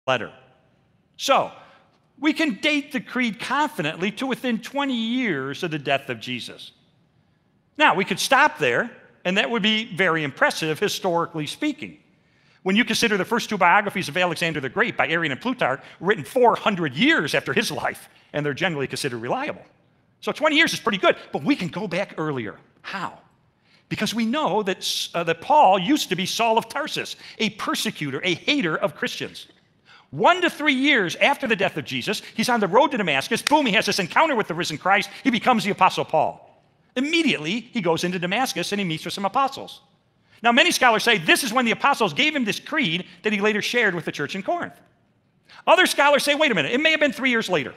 letter. So, we can date the creed confidently to within 20 years of the death of Jesus. Now, we could stop there, and that would be very impressive, historically speaking. When you consider the first two biographies of Alexander the Great by Arrian and Plutarch, written 400 years after his life, and they're generally considered reliable. So 20 years is pretty good, but we can go back earlier. How? Because we know that Paul used to be Saul of Tarsus, a persecutor, a hater of Christians. 1 to 3 years after the death of Jesus, he's on the road to Damascus. Boom, he has this encounter with the risen Christ. He becomes the Apostle Paul. Immediately, he goes into Damascus and he meets with some apostles. Now, many scholars say this is when the apostles gave him this creed that he later shared with the church in Corinth. Other scholars say, wait a minute, it may have been 3 years later.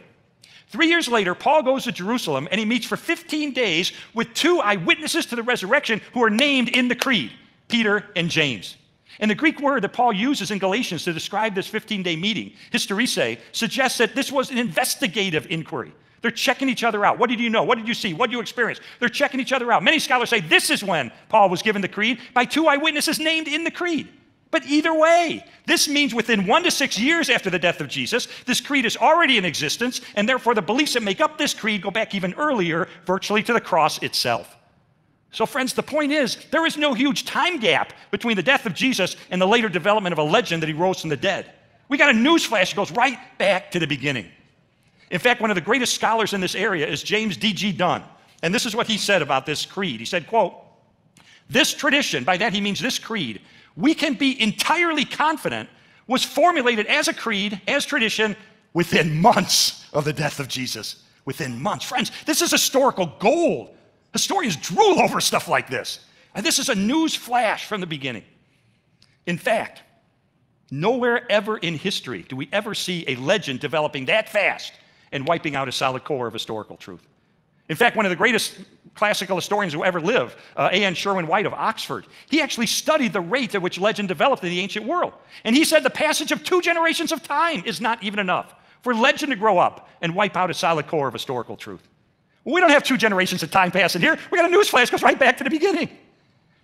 3 years later, Paul goes to Jerusalem and he meets for 15 days with two eyewitnesses to the resurrection who are named in the creed, Peter and James. And the Greek word that Paul uses in Galatians to describe this 15-day meeting, hysteresis, suggests that this was an investigative inquiry. They're checking each other out. What did you know? What did you see? What did you experience? They're checking each other out. Many scholars say this is when Paul was given the creed by two eyewitnesses named in the creed. But either way, this means within 1 to 6 years after the death of Jesus, this creed is already in existence, and therefore the beliefs that make up this creed go back even earlier, virtually to the cross itself. So friends, the point is, there is no huge time gap between the death of Jesus and the later development of a legend that he rose from the dead. We got a newsflash that goes right back to the beginning. In fact, one of the greatest scholars in this area is James D.G. Dunn. And this is what he said about this creed. He said, quote, "This tradition," by that he means this creed, "we can be entirely confident was formulated as a creed, as tradition, within months of the death of Jesus." Within months. Friends, this is historical gold. Historians drool over stuff like this. And this is a news flash from the beginning. In fact, nowhere ever in history do we ever see a legend developing that fast and wiping out a solid core of historical truth. In fact, one of the greatest classical historians who ever lived, A.N. Sherwin White of Oxford, he actually studied the rate at which legend developed in the ancient world. And he said the passage of 2 generations of time is not even enough for legend to grow up and wipe out a solid core of historical truth. Well, we don't have 2 generations of time passing here. We got a newsflash that goes right back to the beginning.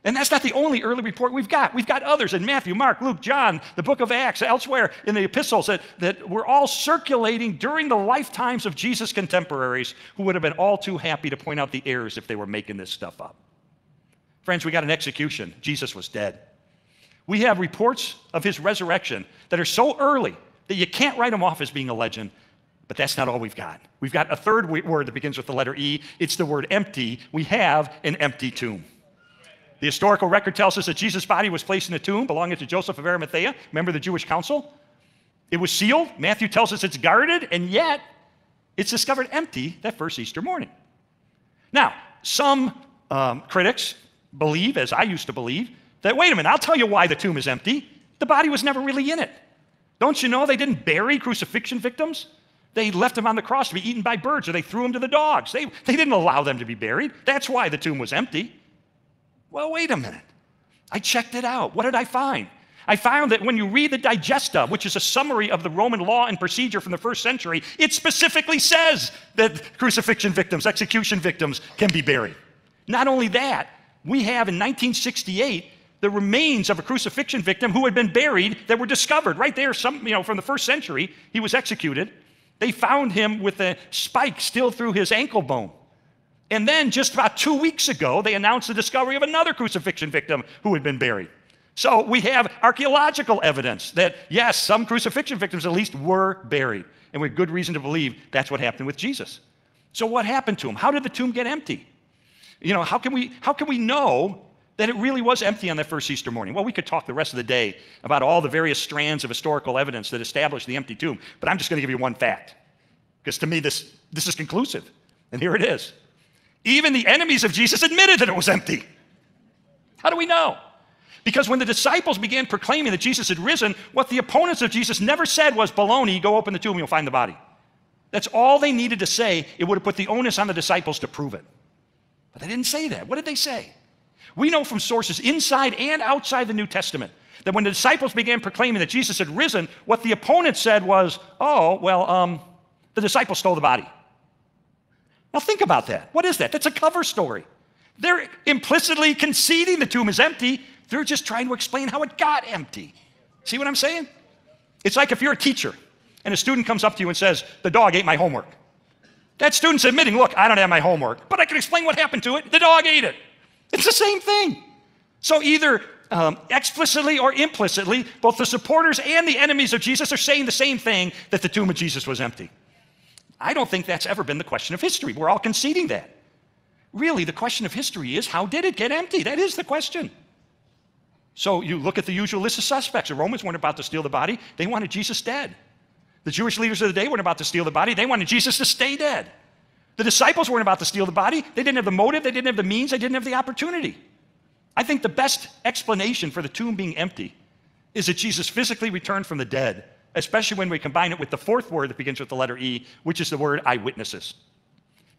And that's not the only early report we've got. We've got others in Matthew, Mark, Luke, John, the book of Acts, elsewhere in the epistles that were all circulating during the lifetimes of Jesus' contemporaries who would have been all too happy to point out the errors if they were making this stuff up. Friends, we got an execution. Jesus was dead. We have reports of his resurrection that are so early that you can't write them off as being a legend, but that's not all we've got. We've got a third word that begins with the letter E. It's the word empty. We have an empty tomb. The historical record tells us that Jesus' body was placed in a tomb belonging to Joseph of Arimathea, member of the Jewish council. It was sealed. Matthew tells us it's guarded, and yet it's discovered empty that first Easter morning. Now, some critics believe, as I used to believe, that, wait a minute, I'll tell you why the tomb is empty. The body was never really in it. Don't you know they didn't bury crucifixion victims? They left them on the cross to be eaten by birds, or they threw them to the dogs. They didn't allow them to be buried. That's why the tomb was empty. Well, wait a minute. I checked it out. What did I find? I found that when you read the Digesta, which is a summary of the Roman law and procedure from the first century, it specifically says that crucifixion victims, execution victims can be buried. Not only that, we have in 1968 the remains of a crucifixion victim who had been buried that were discovered right there, from the first century. He was executed. They found him with a spike still through his ankle bone. And then just about 2 weeks ago, they announced the discovery of another crucifixion victim who had been buried. So we have archaeological evidence that, yes, some crucifixion victims at least were buried. And we have good reason to believe that's what happened with Jesus. So what happened to him? How did the tomb get empty? How can we know that it really was empty on that first Easter morning? Well, we could talk the rest of the day about all the various strands of historical evidence that establish the empty tomb, but I'm just going to give you one fact, because to me this is conclusive, and here it is. Even the enemies of Jesus admitted that it was empty. How do we know? Because when the disciples began proclaiming that Jesus had risen, what the opponents of Jesus never said was, baloney, go open the tomb and you'll find the body. That's all they needed to say. It would have put the onus on the disciples to prove it. But they didn't say that. What did they say? We know from sources inside and outside the New Testament that when the disciples began proclaiming that Jesus had risen, what the opponents said was, the disciples stole the body. Now think about that. What is that? That's a cover story. They're implicitly conceding the tomb is empty. They're just trying to explain how it got empty. See what I'm saying? It's like if you're a teacher and a student comes up to you and says, the dog ate my homework. That student's admitting, look, I don't have my homework, but I can explain what happened to it. The dog ate it. It's the same thing. So either explicitly or implicitly, both the supporters and the enemies of Jesus are saying the same thing, that the tomb of Jesus was empty. I don't think that's ever been the question of history. We're all conceding that. Really, the question of history is, how did it get empty? That is the question. So you look at the usual list of suspects. The Romans weren't about to steal the body. They wanted Jesus dead. The Jewish leaders of the day weren't about to steal the body. They wanted Jesus to stay dead. The disciples weren't about to steal the body. They didn't have the motive. They didn't have the means. They didn't have the opportunity. I think the best explanation for the tomb being empty is that Jesus physically returned from the dead, especially when we combine it with the fourth word that begins with the letter E, which is the word eyewitnesses.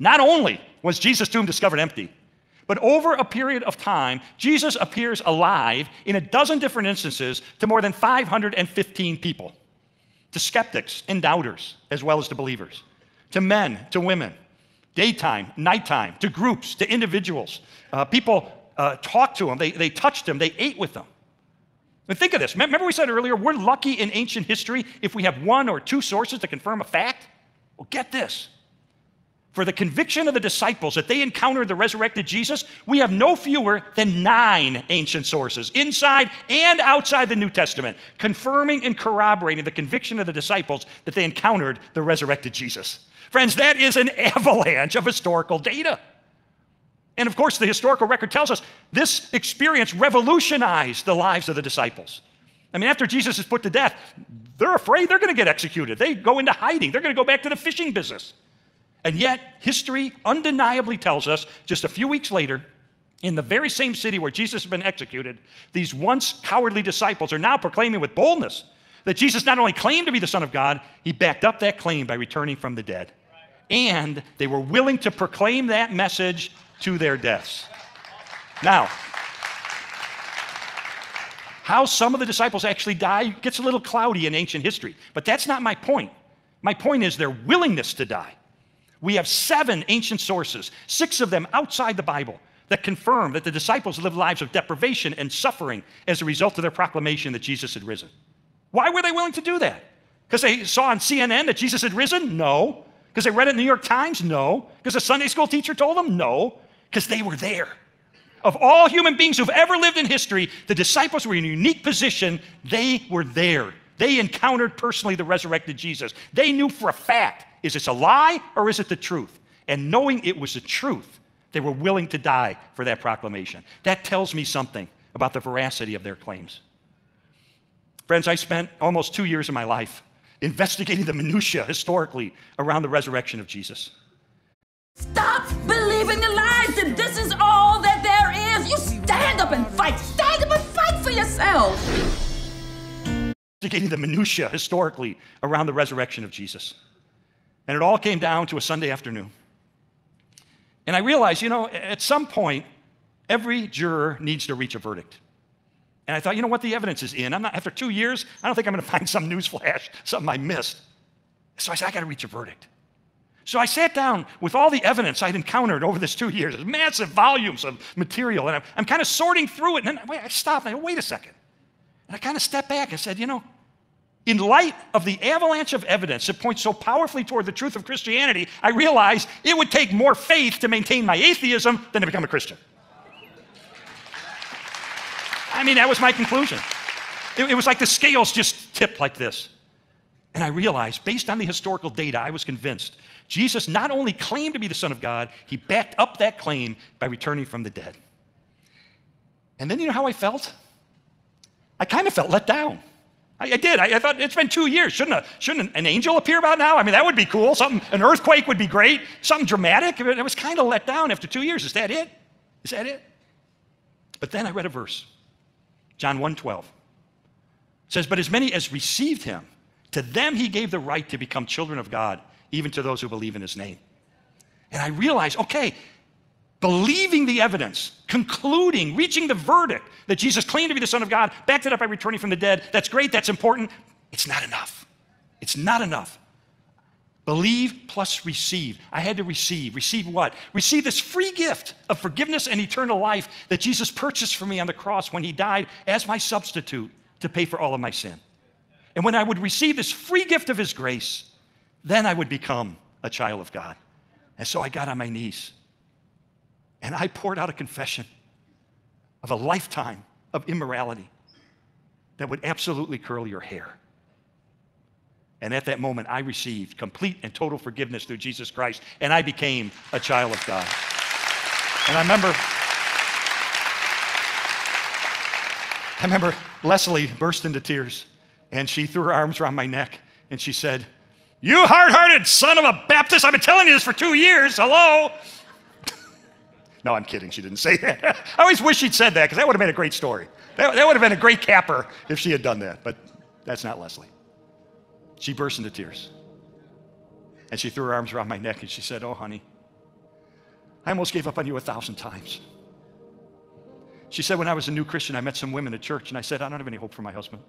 Not only was Jesus' tomb discovered empty, but over a period of time, Jesus appears alive in a dozen different instances to more than 515 people, to skeptics and doubters, as well as to believers, to men, to women, daytime, nighttime, to groups, to individuals. People talked to him, they touched him, they ate with him. And think of this. Remember we said earlier, we're lucky in ancient history if we have one or two sources to confirm a fact? Well, get this. For the conviction of the disciples that they encountered the resurrected Jesus, we have no fewer than 9 ancient sources, inside and outside the New Testament, confirming and corroborating the conviction of the disciples that they encountered the resurrected Jesus. Friends, that is an avalanche of historical data. And of course, the historical record tells us this experience revolutionized the lives of the disciples. I mean, after Jesus is put to death, they're afraid they're going to get executed. They go into hiding. They're going to go back to the fishing business. And yet, history undeniably tells us just a few weeks later, in the very same city where Jesus has been executed, these once cowardly disciples are now proclaiming with boldness that Jesus not only claimed to be the Son of God, he backed up that claim by returning from the dead. And they were willing to proclaim that message to their deaths. Now, how some of the disciples actually die gets a little cloudy in ancient history, but that's not my point. My point is their willingness to die. We have 7 ancient sources, 6 of them outside the Bible, that confirm that the disciples lived lives of deprivation and suffering as a result of their proclamation that Jesus had risen. Why were they willing to do that? Because they saw on CNN that Jesus had risen? No. Because they read it in the New York Times? No. Because a Sunday school teacher told them? No. Because they were there. Of all human beings who've ever lived in history, the disciples were in a unique position. They were there. They encountered personally the resurrected Jesus. They knew for a fact, is this a lie or is it the truth? And knowing it was the truth, they were willing to die for that proclamation. That tells me something about the veracity of their claims. Friends, I spent almost 2 years of my life investigating the minutiae historically around the resurrection of Jesus. Stop believing the lies that this is all that there is. You stand up and fight. Stand up and fight for yourself. Investigating the minutiae historically around the resurrection of Jesus. And it all came down to a Sunday afternoon. And I realized, at some point, every juror needs to reach a verdict. And I thought, what, the evidence is in. After 2 years, I don't think I'm going to find some news flash, something I missed. So I said, I got to reach a verdict. So I sat down with all the evidence I'd encountered over this 2 years, massive volumes of material, and I'm kind of sorting through it, and then I stopped, and I go, wait a second. And I kind of stepped back and said, in light of the avalanche of evidence that points so powerfully toward the truth of Christianity, I realized it would take more faith to maintain my atheism than to become a Christian. That was my conclusion. It was like the scales just tipped like this. And I realized, based on the historical data, I was convinced Jesus not only claimed to be the Son of God, he backed up that claim by returning from the dead. And then you know how I felt? I kind of felt let down. I did. I thought, it's been 2 years. Shouldn't an angel appear about now? That would be cool. An earthquake would be great. Something dramatic. I was kind of let down after 2 years. Is that it? Is that it? But then I read a verse. John 1:12. It says, but as many as received him, to them he gave the right to become children of God, even to those who believe in his name. And I realized, okay, believing the evidence, concluding, reaching the verdict that Jesus claimed to be the Son of God, backed it up by returning from the dead, that's great, that's important. It's not enough. It's not enough. Believe plus receive. I had to receive. Receive what? Receive this free gift of forgiveness and eternal life that Jesus purchased for me on the cross when he died as my substitute to pay for all of my sin. And when I would receive this free gift of his grace, then I would become a child of God. And so I got on my knees and I poured out a confession of a lifetime of immorality that would absolutely curl your hair. And at that moment, I received complete and total forgiveness through Jesus Christ, and I became a child of God. And I remember Leslie burst into tears, and she threw her arms around my neck, and she said, "You hard-hearted son of a Baptist, I've been telling you this for 2 years, hello?" No, I'm kidding, she didn't say that. I always wish she'd said that, because that would have been a great story. That would have been a great capper if she had done that, but that's not Leslie. She burst into tears. And she threw her arms around my neck and she said, "Oh, honey, I almost gave up on you 1,000 times. She said, when I was a new Christian, I met some women at church and I said, I don't have any hope for my husband.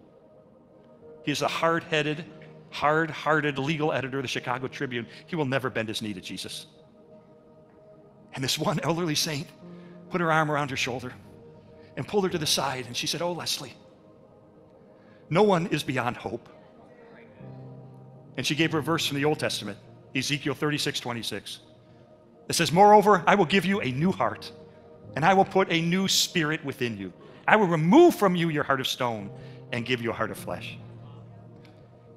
He is a hard-headed, hard-hearted legal editor of the Chicago Tribune. He will never bend his knee to Jesus." And this one elderly saint put her arm around her shoulder and pulled her to the side and she said, "Oh, Leslie, no one is beyond hope." And she gave her a verse from the Old Testament, Ezekiel 36:26. It says, "Moreover, I will give you a new heart, and I will put a new spirit within you. I will remove from you your heart of stone and give you a heart of flesh."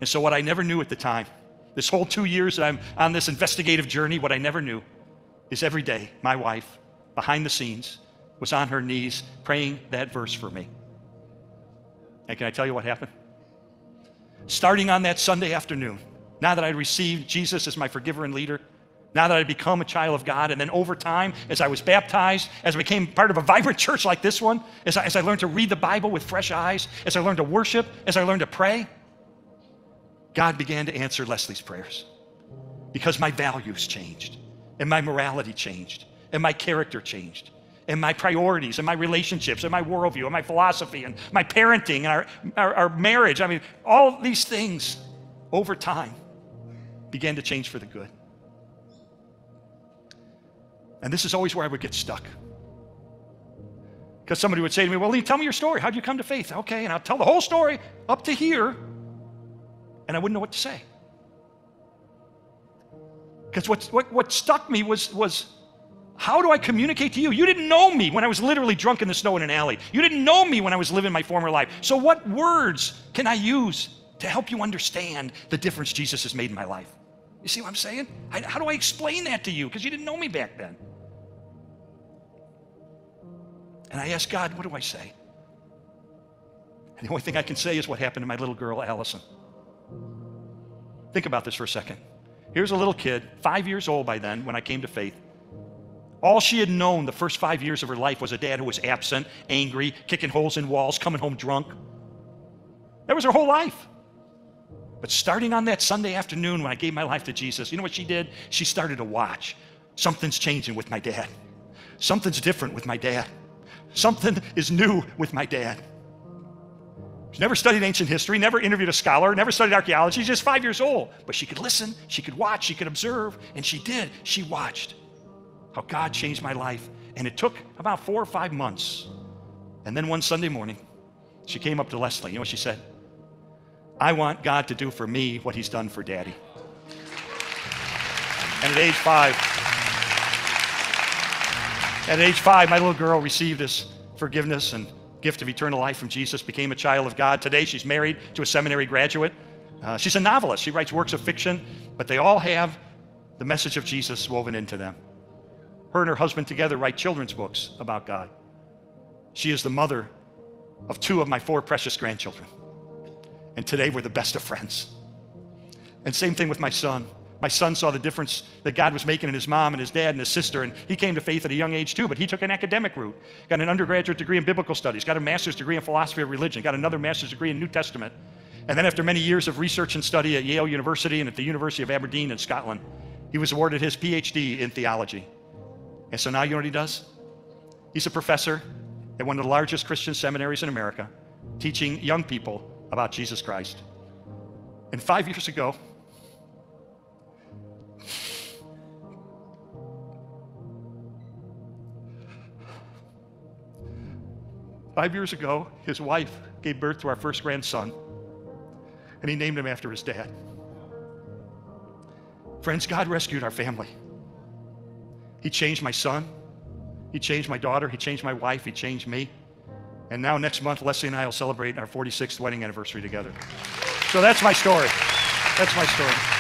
And so what I never knew at the time, this whole 2 years that I'm on this investigative journey, what I never knew is every day my wife, behind the scenes, was on her knees praying that verse for me. And can I tell you what happened? Starting on that Sunday afternoon, now that I'd received Jesus as my forgiver and leader, now that I'd become a child of God, and then over time, as I was baptized, as I became part of a vibrant church like this one, as I learned to read the Bible with fresh eyes, as I learned to worship, as I learned to pray, God began to answer Leslie's prayers because my values changed, and my morality changed, and my character changed, and my priorities, and my relationships, and my worldview, and my philosophy, and my parenting, and our marriage. I mean, all these things over time began to change for the good. And this is always where I would get stuck. Because somebody would say to me, "Well, Lee, tell me your story. How'd you come to faith?" Okay, and I'll tell the whole story up to here, and I wouldn't know what to say. Because what stuck me was how do I communicate to you? You didn't know me when I was literally drunk in the snow in an alley. You didn't know me when I was living my former life. So what words can I use to help you understand the difference Jesus has made in my life? You see what I'm saying? How do I explain that to you? Because you didn't know me back then. And I asked God, what do I say? And the only thing I can say is what happened to my little girl, Allison. Think about this for a second. Here's a little kid, 5 years old by then, when I came to faith. All she had known the first 5 years of her life was a dad who was absent, angry, kicking holes in walls, coming home drunk. That was her whole life. But starting on that Sunday afternoon when I gave my life to Jesus, you know what she did? She started to watch. Something's changing with my dad. Something's different with my dad. Something is new with my dad. She never studied ancient history, never interviewed a scholar, never studied archaeology. She's just 5 years old. But she could listen, she could watch, she could observe, and she did. She watched how God changed my life. And it took about 4 or 5 months. And then one Sunday morning, she came up to Leslie. You know what she said? "I want God to do for me what he's done for Daddy." And at age five, my little girl received this forgiveness and gift of eternal life from Jesus, became a child of God. Today, she's married to a seminary graduate. She's a novelist. She writes works of fiction, but they all have the message of Jesus woven into them. Her and her husband together write children's books about God. She is the mother of 2 of my 4 precious grandchildren. And today, we're the best of friends. And same thing with my son. My son saw the difference that God was making in his mom and his dad and his sister, and he came to faith at a young age too, but he took an academic route. Got an undergraduate degree in biblical studies, got a master's degree in philosophy of religion, got another master's degree in New Testament. And then after many years of research and study at Yale University and at the University of Aberdeen in Scotland, he was awarded his PhD in theology. And so now you know what he does? He's a professor at one of the largest Christian seminaries in America, teaching young people about Jesus Christ. And 5 years ago, his wife gave birth to our first grandson. and he named him after his dad. Friends, God rescued our family. He changed my son. He changed my daughter. He changed my wife. He changed me. And now next month, Leslie and I will celebrate our 46th wedding anniversary together. So that's my story. That's my story.